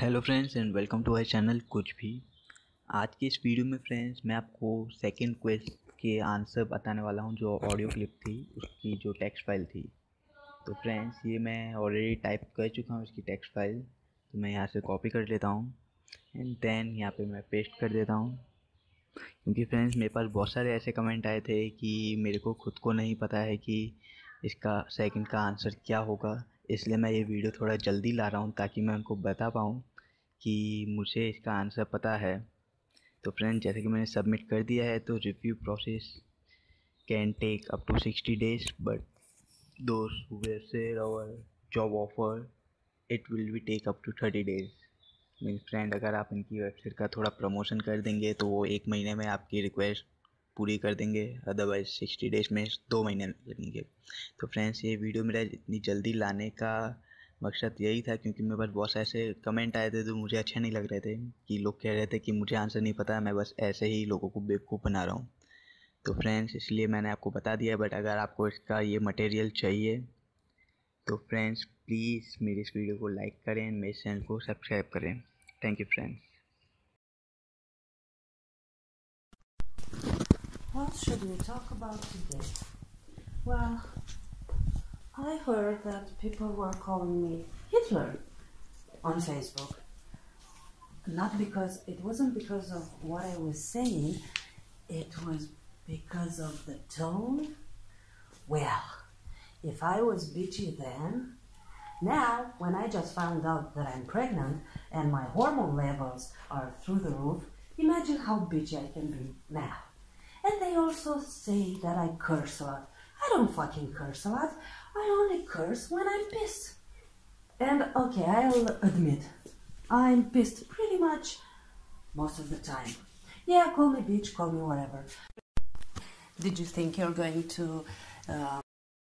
Hello friends and welcome to our channel Kuch Bhi. आज की इस वीडियो में फ्रेंड्स मैं आपको सेकंड क्वेश्चन के आंसर बताने वाला हूं, जो ऑडियो क्लिप थी उसकी जो टेक्स्ट फाइल थी। तो फ्रेंड्स ये मैं ऑलरेडी टाइप कर चुका हूं इसकी टेक्स्ट फाइल, तो मैं यहां से कॉपी कर लेता हूं एंड देन यहां पे मैं पेस्ट कर देता हूं। क्योंकि फ्रेंड्स मेरे पास बहुत सारे ऐसे कमेंट आए थे कि मेरे को खुद को नहीं पता है कि इसका सेकंड का आंसर क्या होगा, इसलिए मैं ये वीडियो थोड़ा जल्दी ला रहा हूँ ताकि मैं उनको बता पाऊँ कि मुझे इसका आंसर पता है। तो फ्रेंड जैसे कि मैंने सबमिट कर दिया है, तो review process can take up to 60 days, but those who will share our job offer it will be take up to 30 days। Mean friend अगर आप इनकी वेबसाइट का थोड़ा प्रमोशन कर देंगे तो वो 1 महीने में आपकी रिक्वेस्ट पूरी कर देंगे, अदरवाइज 60 days में 2 महीने लगेंगे। तो फ्रेंड्स ये वीडियो मेरा इतनी जल्दी लाने का मकसद यही था, क्योंकि मेरे पास बहुत ऐसे कमेंट आए थे जो मुझे अच्छे नहीं लग रहे थे कि लोग कह रहे थे कि मुझे आंसर नहीं पता, मैं बस ऐसे ही लोगों को बेवकूफ़ बना रहा हूँ। तो फ्रेंड्स इसलिए मैंने आपको बता दिया, बट अगर आपको इसका ये मटेरियल चाहिए तो फ्रेंड्स प्लीज़ मेरी इस वीडियो को लाइक करें, मेरे चैनल को सब्सक्राइब करें। Thank you friends. What should we talk about today? Well, I heard that people were calling me Hitler on Facebook. It wasn't because of what I was saying, it was because of the tone. Well, if I was bitchy then, now when I just found out that I'm pregnant and my hormone levels are through the roof, imagine how bitchy I can be now. And they also say that I curse a lot. I don't fucking curse a lot. I only curse when I'm pissed. And okay, I'll admit, I'm pissed pretty much most of the time. Yeah, call me bitch, call me whatever. Did you think you're going to